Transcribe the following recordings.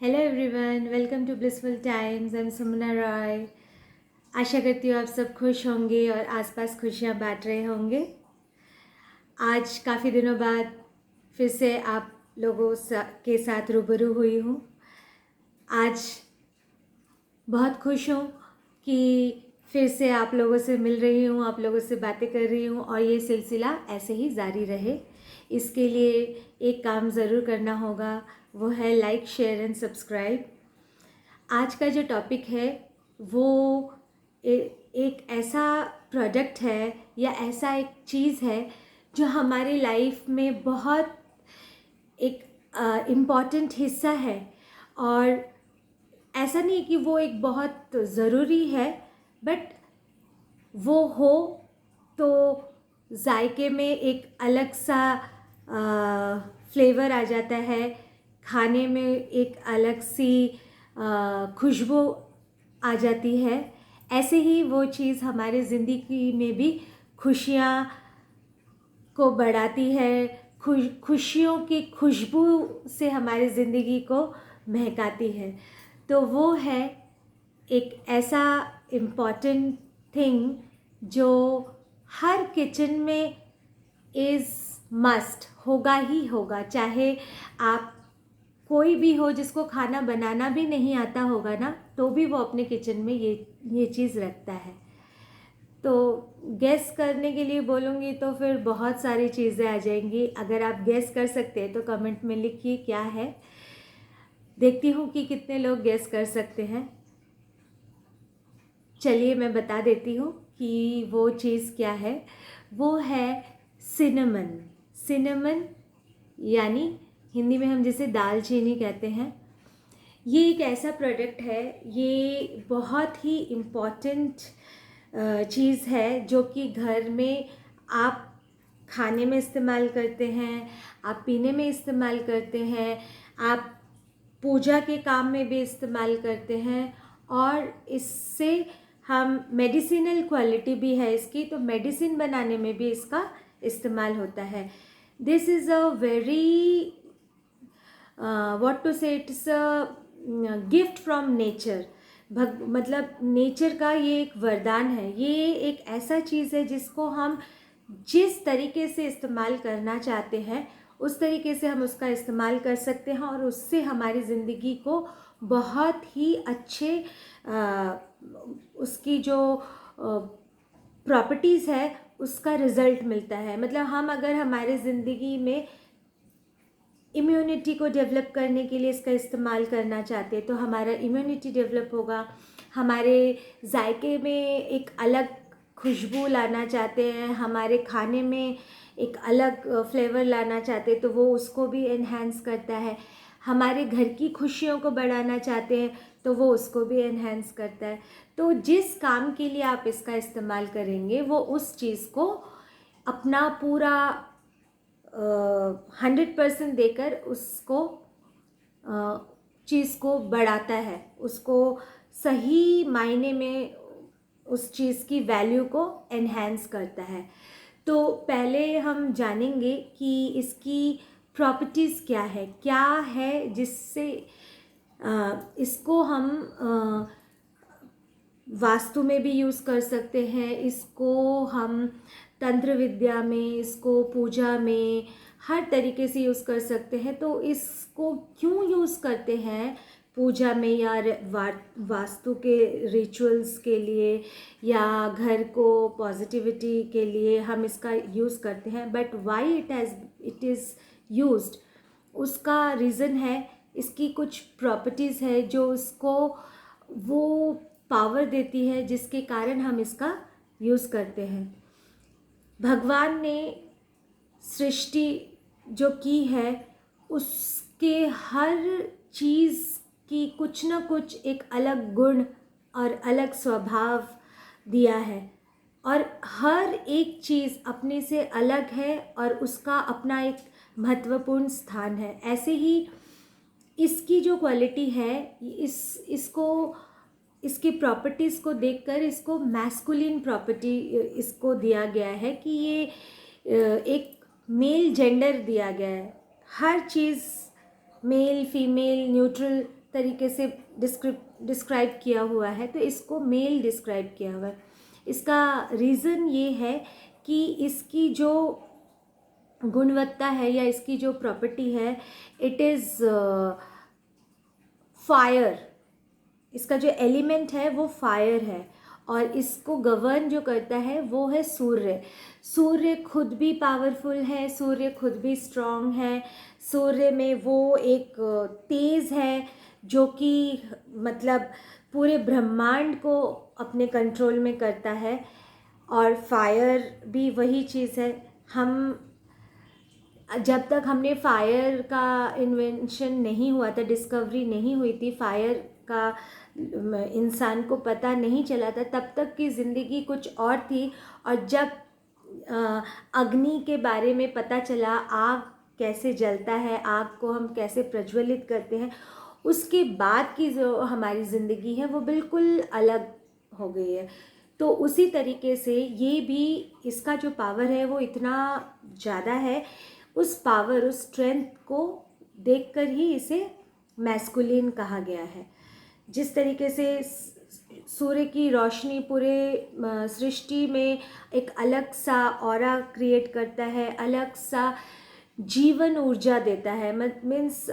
Hello everyone, welcome to blissful times. I am Sumana Roy. आशा करती हूँ आप सब खुश होंगे और आसपास खुशियाँ बांट रहे होंगे। आज काफ़ी दिनों बाद फिर से आप लोगों के साथ रूबरू हुई हूँ। आज बहुत खुश हूँ कि फिर से आप लोगों से मिल रही हूँ, आप लोगों से बातें कर रही हूँ और ये सिलसिला ऐसे ही जारी रहे। इसके लिए एक काम ज़रूर करना होगा, वो है लाइक, शेयर एंड सब्सक्राइब। आज का जो टॉपिक है वो एक ऐसा प्रोडक्ट है या ऐसा एक चीज़ है जो हमारी लाइफ में बहुत एक इम्पॉर्टेंट हिस्सा है। और ऐसा नहीं कि वो एक बहुत ज़रूरी है, बट वो हो तो जायके में एक अलग सा फ्लेवर आ जाता है, खाने में एक अलग सी खुशबू आ जाती है। ऐसे ही वो चीज़ हमारे ज़िंदगी में भी खुशियाँ को बढ़ाती है, खुशियों की खुशबू से हमारी ज़िंदगी को महकाती है। तो वो है एक ऐसा इम्पॉर्टेंट थिंग जो हर किचन में इज़ मस्ट होगा ही होगा। चाहे आप कोई भी हो जिसको खाना बनाना भी नहीं आता होगा ना, तो भी वो अपने किचन में ये चीज़ रखता है। तो गेस करने के लिए बोलूँगी तो फिर बहुत सारी चीज़ें आ जाएंगी। अगर आप गेस कर सकते हैं तो कमेंट में लिखिए क्या है। देखती हूँ कि कितने लोग गेस कर सकते हैं। चलिए मैं बता देती हूँ कि वो चीज़ क्या है। वो है सिनेमन। सिनेमन यानी हिंदी में हम जिसे दालचीनी कहते हैं। ये एक ऐसा प्रोडक्ट है, ये बहुत ही इम्पॉर्टेंट चीज़ है जो कि घर में आप खाने में इस्तेमाल करते हैं, आप पीने में इस्तेमाल करते हैं, आप पूजा के काम में भी इस्तेमाल करते हैं। और इससे हम मेडिसिनल क्वालिटी भी है इसकी, तो मेडिसिन बनाने में भी इसका इस्तेमाल होता है। This is a very what to say, it's a gift from nature. मतलब नेचर का ये एक वरदान है। ये एक ऐसा चीज़ है जिसको हम जिस तरीके से इस्तेमाल करना चाहते हैं उस तरीके से हम उसका इस्तेमाल कर सकते हैं और उससे हमारी ज़िंदगी को बहुत ही अच्छे उसकी जो प्रॉपर्टीज़ है उसका रिज़ल्ट मिलता है। मतलब हम अगर हमारे ज़िंदगी में इम्यूनिटी को डेवलप करने के लिए इसका इस्तेमाल करना चाहते हैं तो हमारा इम्यूनिटी डेवलप होगा। हमारे जायके में एक अलग खुशबू लाना चाहते हैं, हमारे खाने में एक अलग फ्लेवर लाना चाहते हैं तो वो उसको भी एनहांस करता है। हमारे घर की खुशियों को बढ़ाना चाहते हैं तो वो उसको भी एनहांस करता है। तो जिस काम के लिए आप इसका इस्तेमाल करेंगे वो उस चीज़ को अपना पूरा 100% देकर उसको चीज़ को बढ़ाता है, उसको सही मायने में उस चीज़ की वैल्यू को एनहांस करता है। तो पहले हम जानेंगे कि इसकी प्रॉपर्टीज़ क्या है जिससे इसको हम वास्तु में भी यूज़ कर सकते हैं, इसको हम तंत्र विद्या में, इसको पूजा में हर तरीके से यूज़ कर सकते हैं। तो इसको क्यों यूज़ करते हैं पूजा में या वास्तु के रिचुअल्स के लिए या घर को पॉजिटिविटी के लिए हम इसका यूज़ करते हैं, but why it is used, उसका रीज़न है इसकी कुछ प्रॉपर्टीज़ है जो उसको वो पावर देती है जिसके कारण हम इसका यूज़ करते हैं। भगवान ने सृष्टि जो की है उसके हर चीज़ की कुछ ना कुछ एक अलग गुण और अलग स्वभाव दिया है और हर एक चीज़ अपने से अलग है और उसका अपना एक महत्वपूर्ण स्थान है। ऐसे ही इसकी जो क्वालिटी है, इसको इसकी प्रॉपर्टीज़ को देखकर इसको मैस्कुलिन प्रॉपर्टी इसको दिया गया है कि ये एक मेल जेंडर दिया गया है। हर चीज़ मेल फीमेल न्यूट्रल तरीके से डिस्क्राइब किया हुआ है, तो इसको मेल डिस्क्राइब किया हुआ है। इसका रीज़न ये है कि इसकी जो गुणवत्ता है या इसकी जो प्रॉपर्टी है, इट इज़ फायर। इसका जो एलिमेंट है वो फायर है, और इसको गवर्न जो करता है वो है सूर्य। सूर्य खुद भी पावरफुल है, सूर्य खुद भी स्ट्रांग है। सूर्य में वो एक तेज़ है जो कि मतलब पूरे ब्रह्मांड को अपने कंट्रोल में करता है। और फायर भी वही चीज़ है। हम जब तक हमने फायर का इन्वेंशन नहीं हुआ था, डिस्कवरी नहीं हुई थी, फायर का इंसान को पता नहीं चला था, तब तक की ज़िंदगी कुछ और थी। और जब अग्नि के बारे में पता चला, आग कैसे जलता है, आग को हम कैसे प्रज्वलित करते हैं, उसके बाद की जो हमारी ज़िंदगी है वो बिल्कुल अलग हो गई है। तो उसी तरीके से ये भी, इसका जो पावर है वो इतना ज़्यादा है। उस पावर, उस स्ट्रेंथ को देखकर ही इसे मैस्कुलिन कहा गया है। जिस तरीके से सूर्य की रोशनी पूरे सृष्टि में एक अलग सा ऑरा क्रिएट करता है, अलग सा जीवन ऊर्जा देता है, means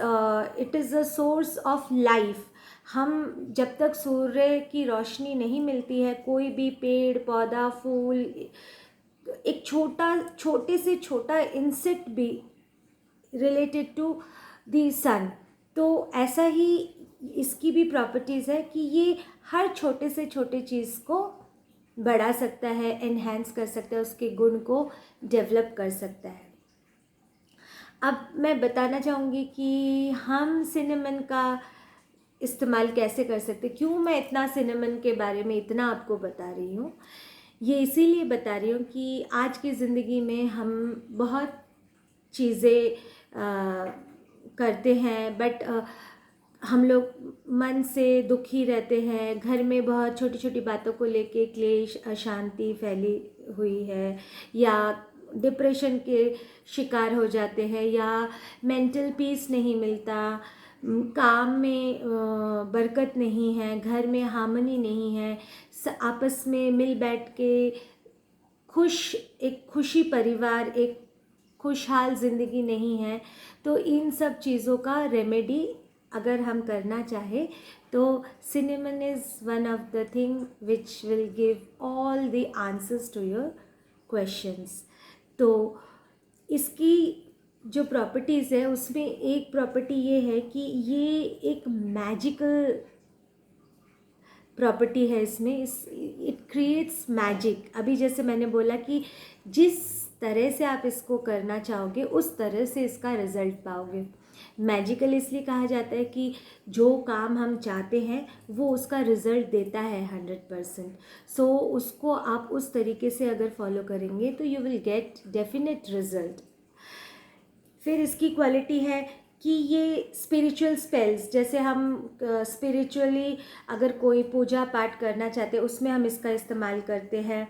it is a source of life. हम जब तक सूर्य की रोशनी नहीं मिलती है, कोई भी पेड़ पौधा फूल, एक छोटे से छोटा इंसेक्ट भी रिलेटेड टू दी सन। तो ऐसा ही इसकी भी प्रॉपर्टीज़ है कि ये हर छोटे से छोटे चीज़ को बढ़ा सकता है, एनहांस कर सकता है, उसके गुण को डेवलप कर सकता है। अब मैं बताना चाहूँगी कि हम सिनेमन का इस्तेमाल कैसे कर सकते, क्यों मैं इतना सिनेमन के बारे में इतना आपको बता रही हूँ। ये इसीलिए बता रही हूँ कि आज की ज़िंदगी में हम बहुत चीज़ें करते हैं, बट हम लोग मन से दुखी रहते हैं। घर में बहुत छोटी छोटी बातों को लेके क्लेश, अशांति फैली हुई है, या डिप्रेशन के शिकार हो जाते हैं, या मेंटल पीस नहीं मिलता, काम में बरकत नहीं है, घर में हार्मनी नहीं है, आपस में मिल बैठ के एक खुशी परिवार, एक खुशहाल ज़िंदगी नहीं है। तो इन सब चीज़ों का रेमेडी अगर हम करना चाहें तो cinnamon is one of the thing which will give all the answers to your questions. तो इसकी जो प्रॉपर्टीज़ है उसमें एक प्रॉपर्टी ये है कि ये एक मैजिकल प्रॉपर्टी है इसमें, इट क्रिएट्स मैजिक। अभी जैसे मैंने बोला कि जिस तरह से आप इसको करना चाहोगे उस तरह से इसका रिज़ल्ट पाओगे। मैजिकल इसलिए कहा जाता है कि जो काम हम चाहते हैं वो उसका रिज़ल्ट देता है 100%। सो उसको आप उस तरीके से अगर फॉलो करेंगे तो you will get definite result. फिर इसकी क्वालिटी है कि ये स्पिरिचुअल स्पेल्स, जैसे हम स्पिरिचुअली अगर कोई पूजा पाठ करना चाहते हैं उसमें हम इसका इस्तेमाल करते हैं।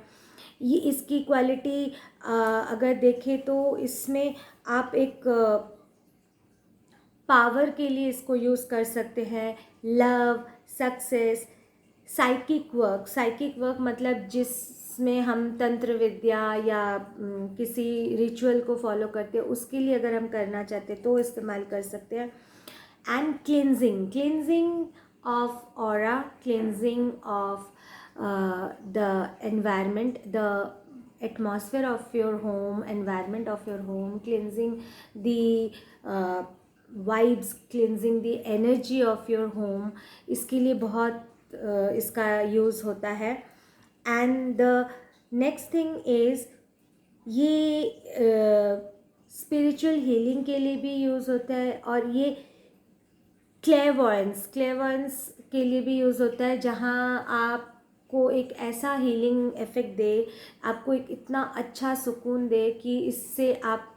ये इसकी क्वालिटी अगर देखें तो इसमें आप एक पावर के लिए इसको यूज़ कर सकते हैं, लव, सक्सेस, साइकिक वर्क मतलब जिसमें हम तंत्र विद्या या किसी रिचुअल को फॉलो करते हैं, उसके लिए अगर हम करना चाहते हैं तो इस्तेमाल कर सकते हैं। And cleansing of aura, cleansing of the environment, the atmosphere of your home, environment of your home, cleansing the vibes, cleansing the energy of your home, इसके लिए बहुत इसका यूज़ होता है। And the next thing is ये spiritual healing के लिए भी यूज़ होता है, और ये क्लेवॉयंस के लिए भी यूज़ होता है, जहाँ आप को एक ऐसा हीलिंग इफ़ेक्ट दे, आपको एक इतना अच्छा सुकून दे कि इससे आप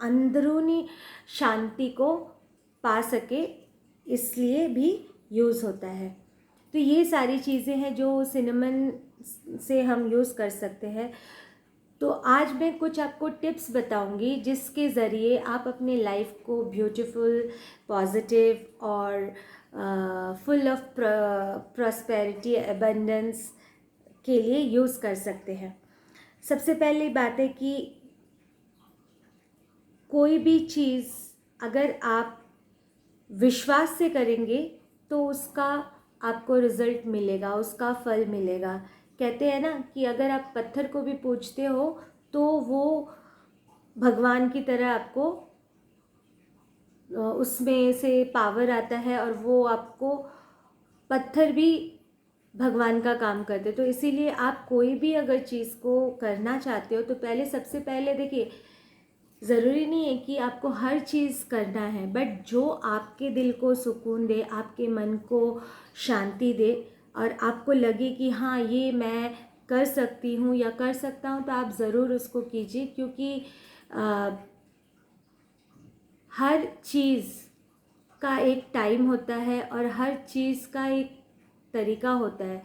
अंदरूनी शांति को पा सके, इसलिए भी यूज़ होता है। तो ये सारी चीज़ें हैं जो सिनेमन से हम यूज़ कर सकते हैं। तो आज मैं कुछ आपको टिप्स बताऊंगी जिसके ज़रिए आप अपने लाइफ को ब्यूटीफुल, पॉजिटिव और फुल ऑफ प्रॉस्पेरिटी, एबंडेंस के लिए यूज़ कर सकते हैं। सबसे पहली बात है कि कोई भी चीज़ अगर आप विश्वास से करेंगे तो उसका आपको रिज़ल्ट मिलेगा, उसका फल मिलेगा। कहते हैं ना कि अगर आप पत्थर को भी पूजते हो तो वो भगवान की तरह आपको उसमें से पावर आता है और वो आपको, पत्थर भी भगवान का काम करते। तो इसीलिए आप कोई भी अगर चीज़ को करना चाहते हो तो पहले, सबसे पहले देखिए, ज़रूरी नहीं है कि आपको हर चीज़ करना है, बट जो आपके दिल को सुकून दे, आपके मन को शांति दे और आपको लगे कि हाँ ये मैं कर सकती हूँ या कर सकता हूँ, तो आप ज़रूर उसको कीजिए। क्योंकि हर चीज़ का एक टाइम होता है और हर चीज़ का एक तरीका होता है।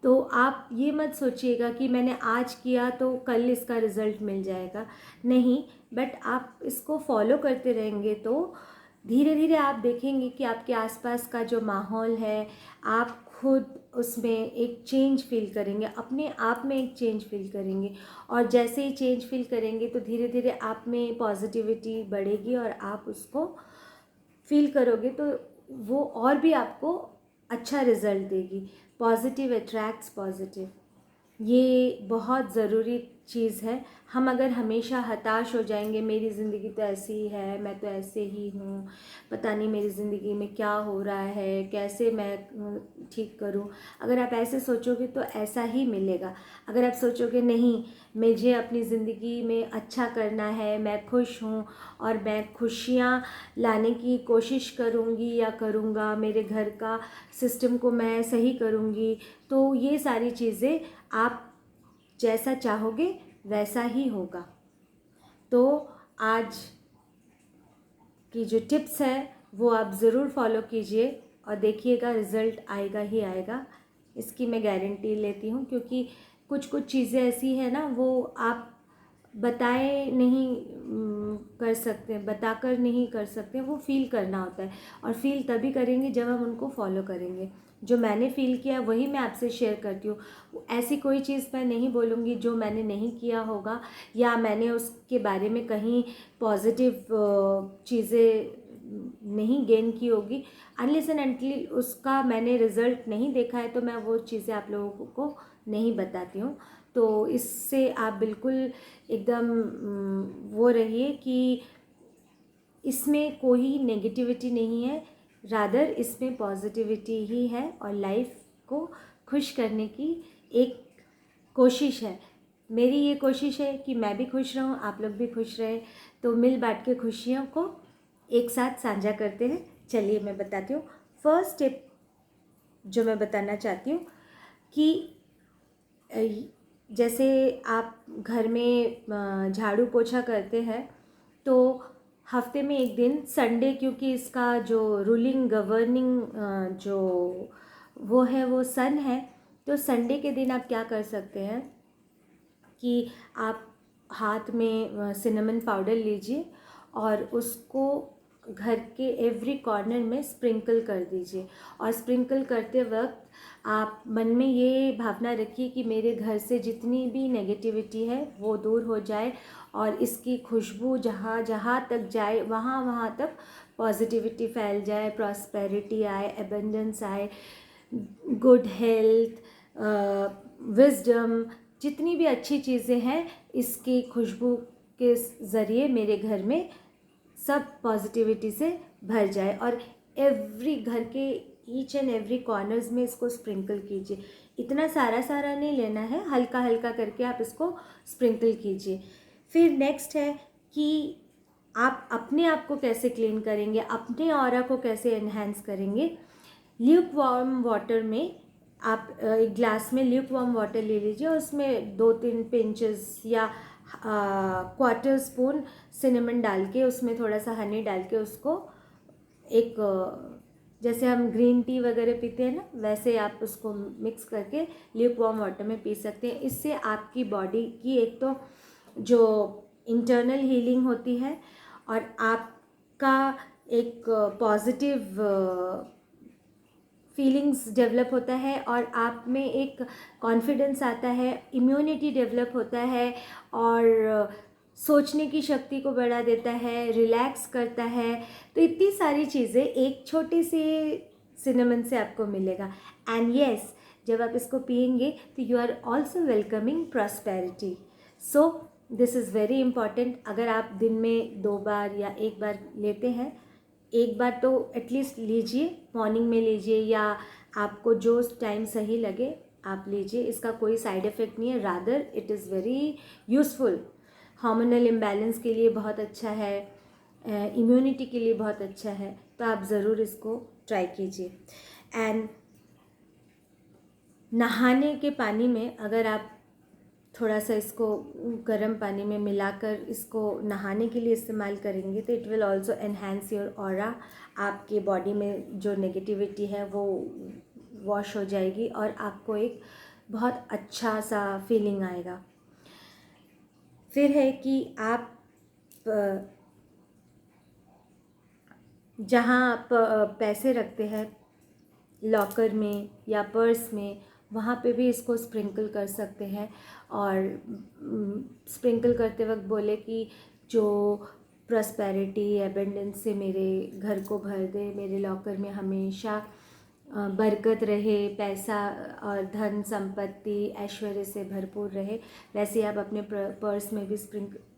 तो आप ये मत सोचिएगा कि मैंने आज किया तो कल इसका रिज़ल्ट मिल जाएगा, नहीं। बट आप इसको फॉलो करते रहेंगे तो धीरे धीरे आप देखेंगे कि आपके आसपास का जो माहौल है, आप खुद उसमें एक चेंज फील करेंगे, अपने आप में एक चेंज फील करेंगे। और जैसे ही चेंज फील करेंगे तो धीरे धीरे आप में पॉजिटिविटी बढ़ेगी और आप उसको फील करोगे तो वो और भी आपको अच्छा रिज़ल्ट देगी। पॉजिटिव अट्रैक्ट्स पॉजिटिव, ये बहुत ज़रूरी चीज़ है। हम अगर हमेशा हताश हो जाएंगे, मेरी ज़िंदगी तो ऐसी ही है, मैं तो ऐसे ही हूँ, पता नहीं मेरी ज़िंदगी में क्या हो रहा है, कैसे मैं ठीक करूँ, अगर आप ऐसे सोचोगे तो ऐसा ही मिलेगा। अगर आप सोचोगे नहीं, मुझे अपनी ज़िंदगी में अच्छा करना है, मैं खुश हूँ और मैं खुशियाँ लाने की कोशिश करूँगी या करूँगा, मेरे घर का सिस्टम को मैं सही करूँगी, तो ये सारी चीज़ें आप जैसा चाहोगे वैसा ही होगा। तो आज की जो टिप्स है वो आप ज़रूर फॉलो कीजिए और देखिएगा रिज़ल्ट आएगा ही आएगा, इसकी मैं गारंटी लेती हूँ। क्योंकि कुछ कुछ चीज़ें ऐसी है ना, वो आप बताए नहीं कर सकते, बताकर नहीं कर सकते, वो फ़ील करना होता है। और फ़ील तभी करेंगे जब हम उनको फॉलो करेंगे। जो मैंने फ़ील किया वही मैं आपसे शेयर करती हूँ। ऐसी कोई चीज़ मैं नहीं बोलूँगी जो मैंने नहीं किया होगा या मैंने उसके बारे में कहीं पॉजिटिव चीज़ें नहीं गेन की होगी। अनलेस एंड अनटिल उसका मैंने रिज़ल्ट नहीं देखा है तो मैं वो चीज़ें आप लोगों को नहीं बताती हूँ। तो इससे आप बिल्कुल एकदम वो रहिए कि इसमें कोई नेगेटिविटी नहीं है, रादर इसमें पॉजिटिविटी ही है और लाइफ को खुश करने की एक कोशिश है। मेरी ये कोशिश है कि मैं भी खुश रहूँ, आप लोग भी खुश रहें। तो मिल बांट के खुशियों को एक साथ साझा करते हैं। चलिए मैं बताती हूँ। फर्स्ट टिप जो मैं बताना चाहती हूँ कि जैसे आप घर में झाड़ू पोछा करते हैं तो हफ्ते में एक दिन संडे, क्योंकि इसका जो रूलिंग गवर्निंग जो वो है वो सन है, तो संडे के दिन आप क्या कर सकते हैं कि आप हाथ में सिनेमन पाउडर लीजिए और उसको घर के एवरी कॉर्नर में स्प्रिंकल कर दीजिए। और स्प्रिंकल करते वक्त आप मन में ये भावना रखिए कि मेरे घर से जितनी भी नेगेटिविटी है वो दूर हो जाए और इसकी खुशबू जहाँ जहाँ तक जाए वहाँ वहाँ तक पॉजिटिविटी फैल जाए, प्रॉस्पेरिटी आए, एबंडेंस आए, गुड हेल्थ, विजडम, जितनी भी अच्छी चीज़ें हैं इसकी खुशबू के ज़रिए मेरे घर में सब पॉजिटिविटी से भर जाए। और एवरी घर के ईच एंड एवरी कॉर्नर्स में इसको स्प्रिंकल कीजिए। इतना सारा सारा नहीं लेना है, हल्का हल्का करके आप इसको स्प्रिंकल कीजिए। फिर नेक्स्ट है कि आप अपने आप को कैसे क्लीन करेंगे, अपने ऑरा को कैसे एनहांस करेंगे। ल्यूक वार्म वाटर में आप एक ग्लास में ल्यूक वार्म वाटर ले लीजिए और उसमें 2-3 पिंचेस या क्वार्टर स्पून सिनेमन डाल के, उसमें थोड़ा सा हनी डाल के उसको एक जैसे हम ग्रीन टी वगैरह पीते हैं ना, वैसे आप उसको मिक्स करके ल्यूक वार्म वाटर में पी सकते हैं। इससे आपकी बॉडी की एक तो जो इंटरनल हीलिंग होती है और आपका एक पॉजिटिव फीलिंग्स डेवलप होता है और आप में एक कॉन्फिडेंस आता है, इम्यूनिटी डेवलप होता है और सोचने की शक्ति को बढ़ा देता है, रिलैक्स करता है। तो इतनी सारी चीज़ें एक छोटे से सिनेमन से आपको मिलेगा। एंड येस, जब आप इसको पियेंगे तो you are also welcoming prosperity. So this is very important. अगर आप दिन में 2 बार या 1 बार लेते हैं, एक बार तो एटलीस्ट लीजिए, मॉर्निंग में लीजिए या आपको जो टाइम सही लगे आप लीजिए। इसका कोई साइड इफ़ेक्ट नहीं है, rather it is very useful. Hormonal imbalance के लिए बहुत अच्छा है, इम्यूनिटी के लिए बहुत अच्छा है, तो आप ज़रूर इसको ट्राई कीजिए। एंड नहाने के पानी में अगर आप थोड़ा सा इसको गर्म पानी में मिलाकर इसको नहाने के लिए इस्तेमाल करेंगे तो it will also enhance your aura. आपके बॉडी में जो नेगेटिविटी है वो वॉश हो जाएगी और आपको एक बहुत अच्छा सा फीलिंग आएगा। फिर है कि आप जहाँ आप पैसे रखते हैं लॉकर में या पर्स में, वहाँ पे भी इसको स्प्रिंकल कर सकते हैं। और स्प्रिंकल करते वक्त बोले कि जो प्रॉस्पेरिटी एबंडेंस से मेरे घर को भर दे, मेरे लॉकर में हमेशा बरकत रहे, पैसा और धन संपत्ति ऐश्वर्य से भरपूर रहे, वैसे आप अपने पर्स में भी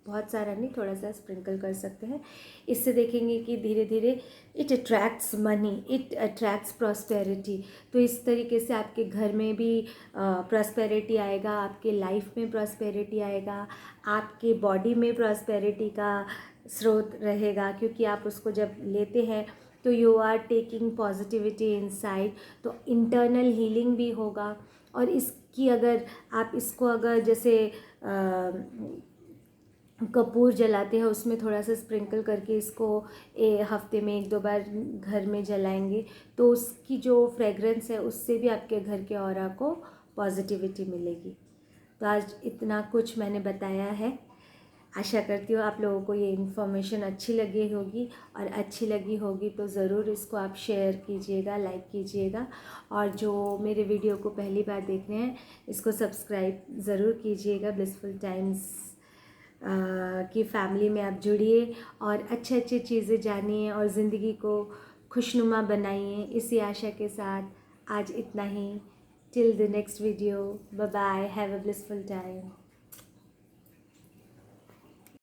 बहुत सारा नहीं, थोड़ा सा स्प्रिंकल कर सकते हैं। इससे देखेंगे कि धीरे धीरे it attracts money, it attracts prosperity. तो इस तरीके से आपके घर में भी प्रॉस्पेरिटी आएगा, आपके लाइफ में प्रॉस्पेरिटी आएगा, आपके बॉडी में प्रॉस्पेरिटी का स्रोत रहेगा, क्योंकि आप उसको जब लेते हैं तो you are taking positivity inside, तो इंटरनल हीलिंग भी होगा। और इसकी अगर आप इसको अगर जैसे कपूर जलाते हैं उसमें थोड़ा सा स्प्रिंकल करके इसको हफ्ते में 1-2 बार घर में जलाएंगे तो उसकी जो फ्रेगरेंस है उससे भी आपके घर के ऑरा को पॉजिटिविटी मिलेगी। तो आज इतना कुछ मैंने बताया है। आशा करती हूँ आप लोगों को ये इन्फॉर्मेशन अच्छी लगी होगी, और अच्छी लगी होगी तो ज़रूर इसको आप शेयर कीजिएगा, लाइक कीजिएगा। और जो मेरे वीडियो को पहली बार देख रहे हैं इसको सब्सक्राइब ज़रूर कीजिएगा। ब्लिसफुल टाइम्स की फैमिली में आप जुड़िए और अच्छे अच्छे चीज़ें जानिए और ज़िंदगी को खुशनुमा बनाइए। इसी आशा के साथ आज इतना ही। Till the next video, bye bye, have a blissful time.